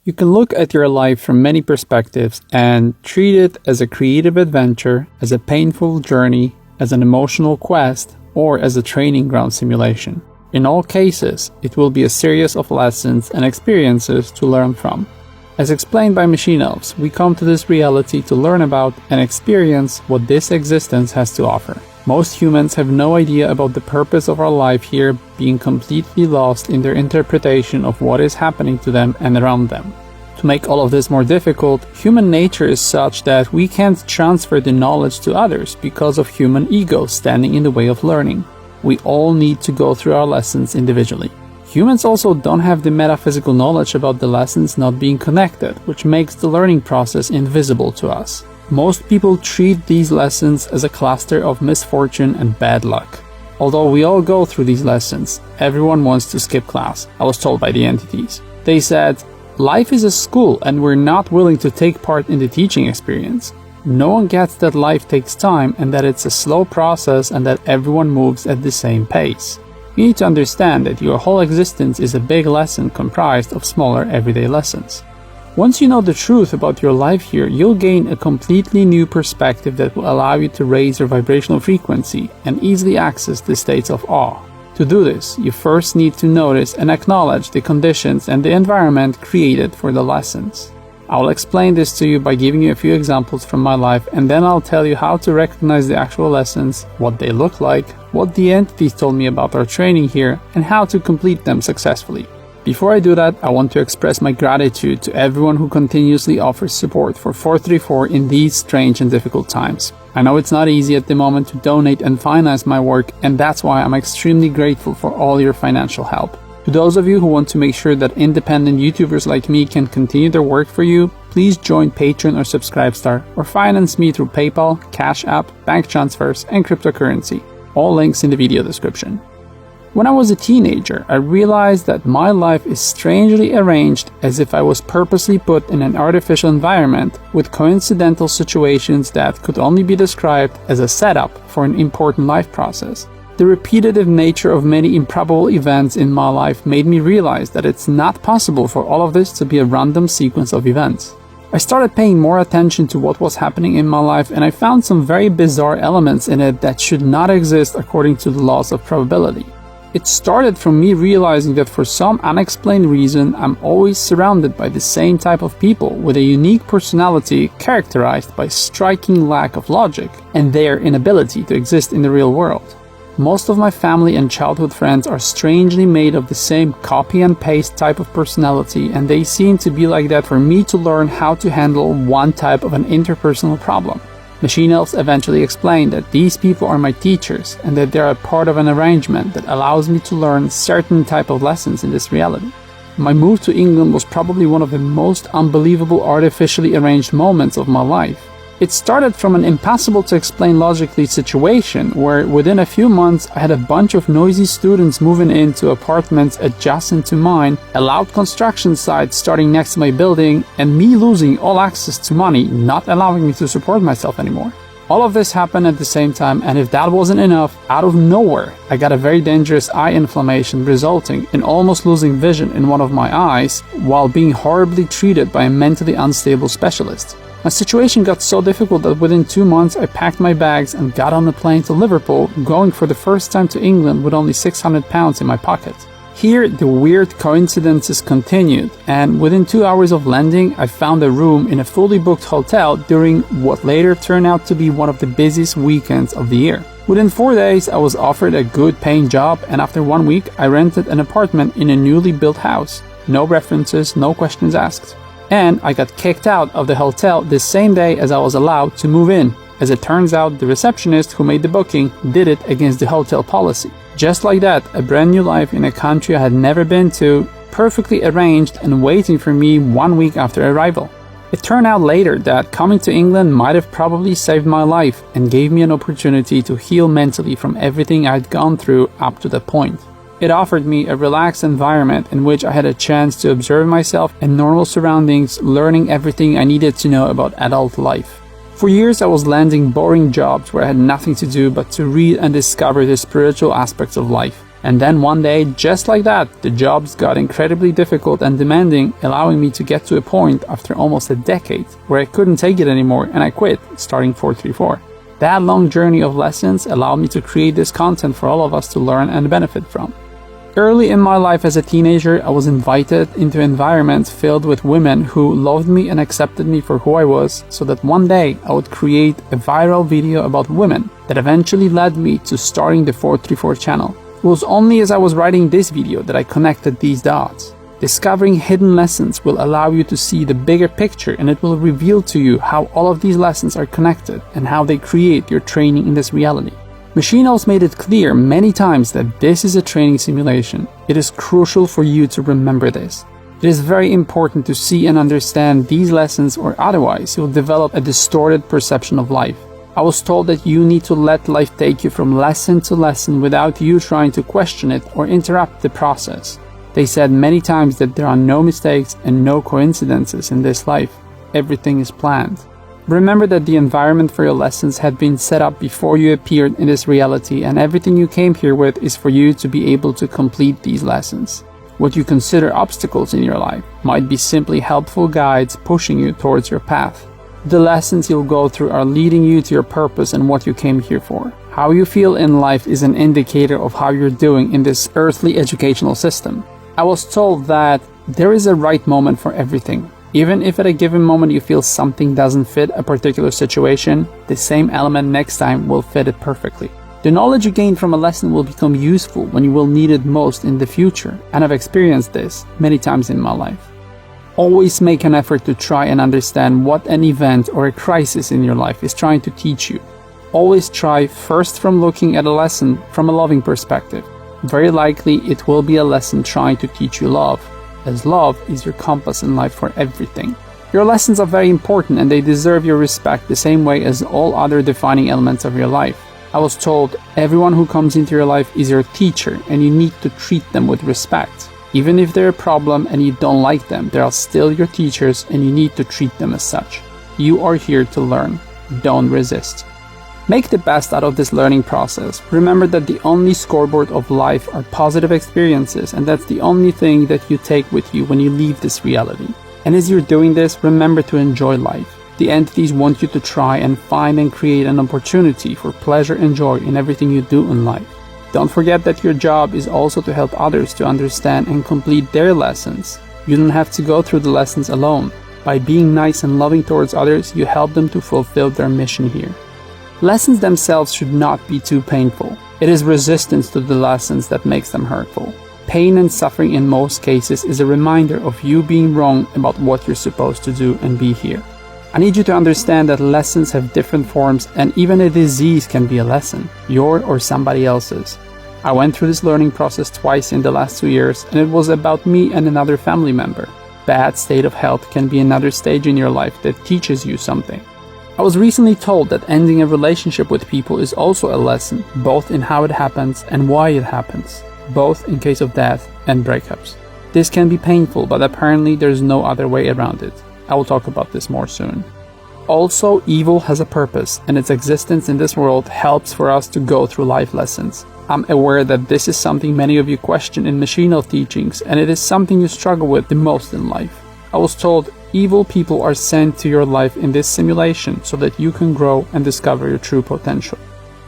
You can look at your life from many perspectives and treat it as a creative adventure, as a painful journey, as an emotional quest, or as a training ground simulation. In all cases, it will be a series of lessons and experiences to learn from. As explained by Machine Elves, we come to this reality to learn about and experience what this existence has to offer. Most humans have no idea about the purpose of our life here, being completely lost in their interpretation of what is happening to them and around them. To make all of this more difficult, human nature is such that we can't transfer the knowledge to others because of human ego standing in the way of learning. We all need to go through our lessons individually. Humans also don't have the metaphysical knowledge about the lessons not being connected, which makes the learning process invisible to us. Most people treat these lessons as a cluster of misfortune and bad luck. Although we all go through these lessons, everyone wants to skip class, I was told by the entities. They said, life is a school and we're not willing to take part in the teaching experience. No one gets that life takes time and that it's a slow process and that everyone moves at the same pace. You need to understand that your whole existence is a big lesson comprised of smaller everyday lessons. Once you know the truth about your life here, you'll gain a completely new perspective that will allow you to raise your vibrational frequency and easily access the states of awe. To do this, you first need to notice and acknowledge the conditions and the environment created for the lessons. I will explain this to you by giving you a few examples from my life, and then I'll tell you how to recognize the actual lessons, what they look like, what the entities told me about our training here, and how to complete them successfully. Before I do that, I want to express my gratitude to everyone who continuously offers support for 434 in these strange and difficult times. I know it's not easy at the moment to donate and finance my work, and that's why I'm extremely grateful for all your financial help. To those of you who want to make sure that independent YouTubers like me can continue their work for you, please join Patreon or Subscribestar, or finance me through PayPal, Cash App, bank transfers, and cryptocurrency. All links in the video description. When I was a teenager, I realized that my life is strangely arranged as if I was purposely put in an artificial environment with coincidental situations that could only be described as a setup for an important life process. The repetitive nature of many improbable events in my life made me realize that it's not possible for all of this to be a random sequence of events. I started paying more attention to what was happening in my life, and I found some very bizarre elements in it that should not exist according to the laws of probability. It started from me realizing that for some unexplained reason, I'm always surrounded by the same type of people with a unique personality characterized by striking lack of logic and their inability to exist in the real world. Most of my family and childhood friends are strangely made of the same copy and paste type of personality, and they seem to be like that for me to learn how to handle one type of an interpersonal problem. Machine Elves eventually explained that these people are my teachers and that they are a part of an arrangement that allows me to learn certain type of lessons in this reality. My move to England was probably one of the most unbelievable artificially arranged moments of my life. It started from an impossible to explain logically situation where within a few months I had a bunch of noisy students moving into apartments adjacent to mine, a loud construction site starting next to my building, and me losing all access to money, not allowing me to support myself anymore. All of this happened at the same time, and if that wasn't enough, out of nowhere, I got a very dangerous eye inflammation resulting in almost losing vision in one of my eyes while being horribly treated by a mentally unstable specialist. My situation got so difficult that within 2 months I packed my bags and got on a plane to Liverpool, going for the first time to England with only £600 in my pocket. Here, the weird coincidences continued, and within 2 hours of landing, I found a room in a fully booked hotel during what later turned out to be one of the busiest weekends of the year. Within 4 days, I was offered a good paying job, and after 1 week, I rented an apartment in a newly built house. No references, no questions asked. And I got kicked out of the hotel the same day as I was allowed to move in. As it turns out, the receptionist who made the booking did it against the hotel policy. Just like that, a brand new life in a country I had never been to, perfectly arranged and waiting for me 1 week after arrival. It turned out later that coming to England might have probably saved my life and gave me an opportunity to heal mentally from everything I'd gone through up to that point. It offered me a relaxed environment in which I had a chance to observe myself in normal surroundings, learning everything I needed to know about adult life. For years I was landing boring jobs where I had nothing to do but to read and discover the spiritual aspects of life. And then one day, just like that, the jobs got incredibly difficult and demanding, allowing me to get to a point after almost a decade where I couldn't take it anymore and I quit, starting 434. That long journey of lessons allowed me to create this content for all of us to learn and benefit from. Early in my life as a teenager, I was invited into environments filled with women who loved me and accepted me for who I was, so that one day I would create a viral video about women that eventually led me to starting the 434 channel. It was only as I was writing this video that I connected these dots. Discovering hidden lessons will allow you to see the bigger picture, and it will reveal to you how all of these lessons are connected and how they create your training in this reality. Machinals made it clear many times that this is a training simulation. It is crucial for you to remember this. It is very important to see and understand these lessons, or otherwise you'll develop a distorted perception of life. I was told that you need to let life take you from lesson to lesson without you trying to question it or interrupt the process. They said many times that there are no mistakes and no coincidences in this life. Everything is planned. Remember that the environment for your lessons had been set up before you appeared in this reality, and everything you came here with is for you to be able to complete these lessons. What you consider obstacles in your life might be simply helpful guides pushing you towards your path. The lessons you'll go through are leading you to your purpose and what you came here for. How you feel in life is an indicator of how you're doing in this earthly educational system. I was told that there is a right moment for everything. Even if at a given moment you feel something doesn't fit a particular situation, the same element next time will fit it perfectly. The knowledge you gain from a lesson will become useful when you will need it most in the future, and I've experienced this many times in my life. Always make an effort to try and understand what an event or a crisis in your life is trying to teach you. Always try first from looking at a lesson from a loving perspective. Very likely it will be a lesson trying to teach you love, as love is your compass in life for everything. Your lessons are very important and they deserve your respect the same way as all other defining elements of your life. I was told everyone who comes into your life is your teacher and you need to treat them with respect. Even if they're a problem and you don't like them, they are still your teachers and you need to treat them as such. You are here to learn. Don't resist. Make the best out of this learning process. Remember that the only scoreboard of life are positive experiences, and that's the only thing that you take with you when you leave this reality. And as you're doing this, remember to enjoy life. The entities want you to try and find and create an opportunity for pleasure and joy in everything you do in life. Don't forget that your job is also to help others to understand and complete their lessons. You don't have to go through the lessons alone. By being nice and loving towards others, you help them to fulfill their mission here. Lessons themselves should not be too painful. It is resistance to the lessons that makes them hurtful. Pain and suffering in most cases is a reminder of you being wrong about what you're supposed to do and be here. I need you to understand that lessons have different forms, and even a disease can be a lesson, your or somebody else's. I went through this learning process twice in the last 2 years, and it was about me and another family member. Bad state of health can be another stage in your life that teaches you something. I was recently told that ending a relationship with people is also a lesson, both in how it happens and why it happens, both in case of death and breakups. This can be painful, but apparently there's no other way around it. I will talk about this more soon. Also, evil has a purpose, and its existence in this world helps for us to go through life lessons. I'm aware that this is something many of you question in Machinal teachings, and it is something you struggle with the most in life. I was told evil people are sent to your life in this simulation so that you can grow and discover your true potential.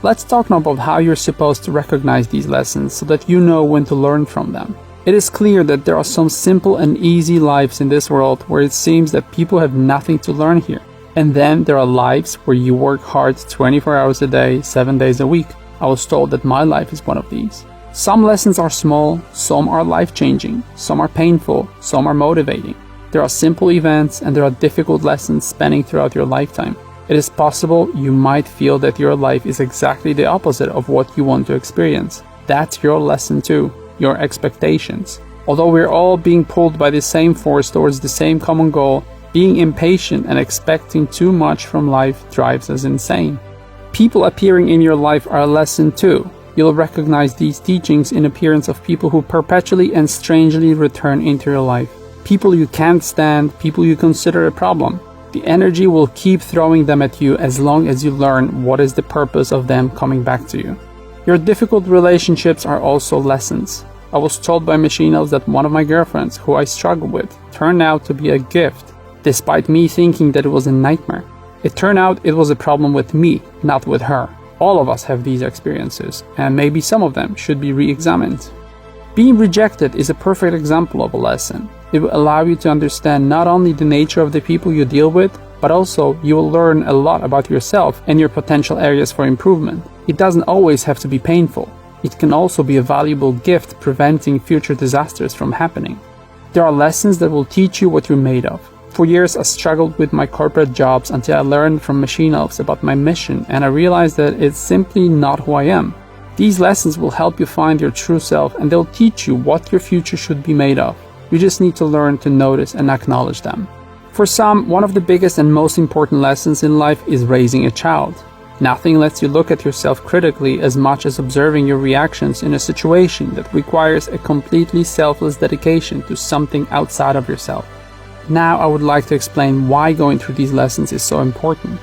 Let's talk now about how you're supposed to recognize these lessons so that you know when to learn from them. It is clear that there are some simple and easy lives in this world where it seems that people have nothing to learn here. And then there are lives where you work hard 24 hours a day, 7 days a week. I was told that my life is one of these. Some lessons are small, some are life-changing, some are painful, some are motivating. There are simple events and there are difficult lessons spanning throughout your lifetime. It is possible you might feel that your life is exactly the opposite of what you want to experience. That's your lesson too, your expectations. Although we're all being pulled by the same force towards the same common goal, being impatient and expecting too much from life drives us insane. People appearing in your life are a lesson too. You'll recognize these teachings in appearance of people who perpetually and strangely return into your life. People you can't stand, people you consider a problem. The energy will keep throwing them at you as long as you learn what is the purpose of them coming back to you. Your difficult relationships are also lessons. I was told by Machine Elves that one of my girlfriends, who I struggled with, turned out to be a gift, despite me thinking that it was a nightmare. It turned out it was a problem with me, not with her. All of us have these experiences, and maybe some of them should be re-examined. Being rejected is a perfect example of a lesson. It will allow you to understand not only the nature of the people you deal with, but also you will learn a lot about yourself and your potential areas for improvement. It doesn't always have to be painful. It can also be a valuable gift preventing future disasters from happening. There are lessons that will teach you what you're made of. For years I struggled with my corporate jobs until I learned from Machine Elves about my mission, and I realized that it's simply not who I am. These lessons will help you find your true self, and they'll teach you what your future should be made of. You just need to learn to notice and acknowledge them. For some, one of the biggest and most important lessons in life is raising a child. Nothing lets you look at yourself critically as much as observing your reactions in a situation that requires a completely selfless dedication to something outside of yourself. Now I would like to explain why going through these lessons is so important.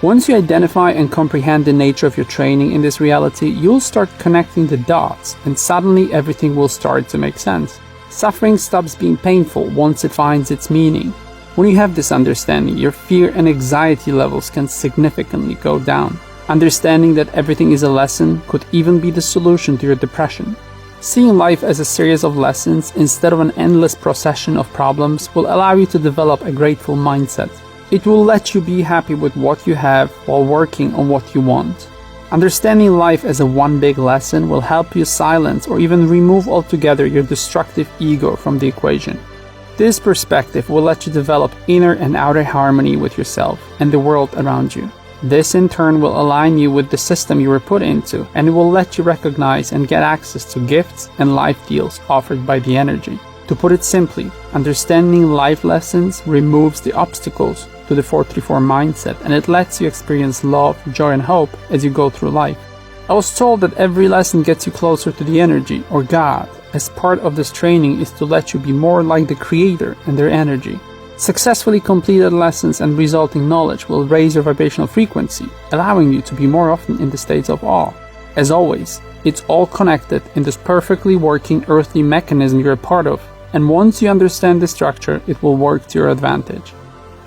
Once you identify and comprehend the nature of your training in this reality, you'll start connecting the dots, and suddenly everything will start to make sense. Suffering stops being painful once it finds its meaning. When you have this understanding, your fear and anxiety levels can significantly go down. Understanding that everything is a lesson could even be the solution to your depression. Seeing life as a series of lessons instead of an endless procession of problems will allow you to develop a grateful mindset. It will let you be happy with what you have while working on what you want. Understanding life as a one big lesson will help you silence or even remove altogether your destructive ego from the equation. This perspective will let you develop inner and outer harmony with yourself and the world around you. This in turn will align you with the system you were put into, and it will let you recognize and get access to gifts and life deals offered by the energy. To put it simply, understanding life lessons removes the obstacles to the 434 mindset, and it lets you experience love, joy, and hope as you go through life. I was told that every lesson gets you closer to the energy, or God, as part of this training is to let you be more like the Creator and their energy. Successfully completed lessons and resulting knowledge will raise your vibrational frequency, allowing you to be more often in the states of awe. As always, it's all connected in this perfectly working earthly mechanism you're a part of, and once you understand the structure, it will work to your advantage.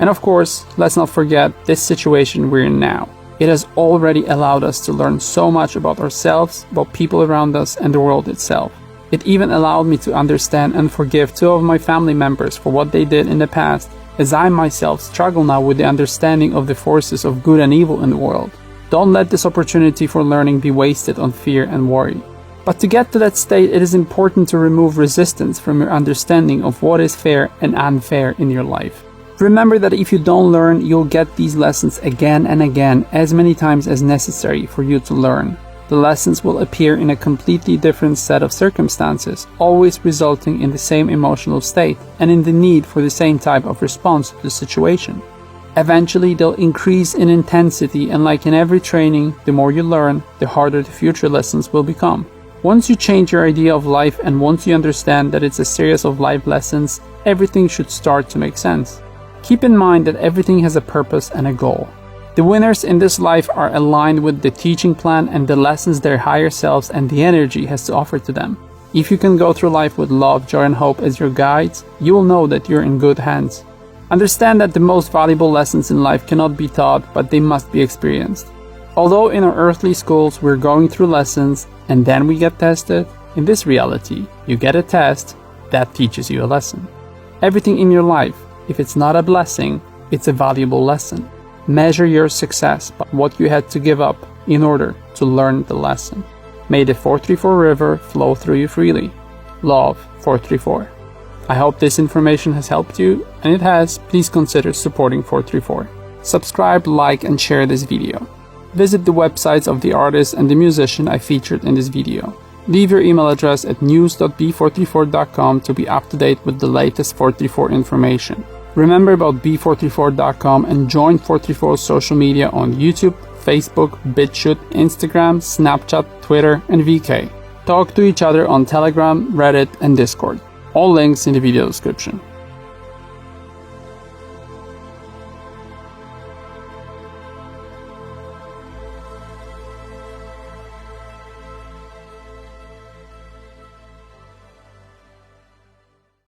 And of course, let's not forget this situation we're in now. It has already allowed us to learn so much about ourselves, about people around us, and the world itself. It even allowed me to understand and forgive 2 of my family members for what they did in the past, as I myself struggle now with the understanding of the forces of good and evil in the world. Don't let this opportunity for learning be wasted on fear and worry. But to get to that state, it is important to remove resistance from your understanding of what is fair and unfair in your life. Remember that if you don't learn, you'll get these lessons again and again, as many times as necessary for you to learn. The lessons will appear in a completely different set of circumstances, always resulting in the same emotional state and in the need for the same type of response to the situation. Eventually, they'll increase in intensity, and like in every training, the more you learn, the harder the future lessons will become. Once you change your idea of life and once you understand that it's a series of life lessons, everything should start to make sense. Keep in mind that everything has a purpose and a goal. The winners in this life are aligned with the teaching plan and the lessons their higher selves and the energy has to offer to them. If you can go through life with love, joy, and hope as your guides, you will know that you're in good hands. Understand that the most valuable lessons in life cannot be taught, but they must be experienced. Although in our earthly schools we're going through lessons and then we get tested, in this reality, you get a test that teaches you a lesson. Everything in your life, if it's not a blessing, it's a valuable lesson. Measure your success by what you had to give up in order to learn the lesson. May the 434 river flow through you freely. Love, 434. I hope this information has helped you, and it has. Please consider supporting 434. Subscribe, like, and share this video. Visit the websites of the artist and the musician I featured in this video. Leave your email address at news.b434.com to be up to date with the latest 434 information. Remember about b434.com and join 434's social media on YouTube, Facebook, BitChute, Instagram, Snapchat, Twitter, and VK. Talk to each other on Telegram, Reddit, and Discord. All links in the video description.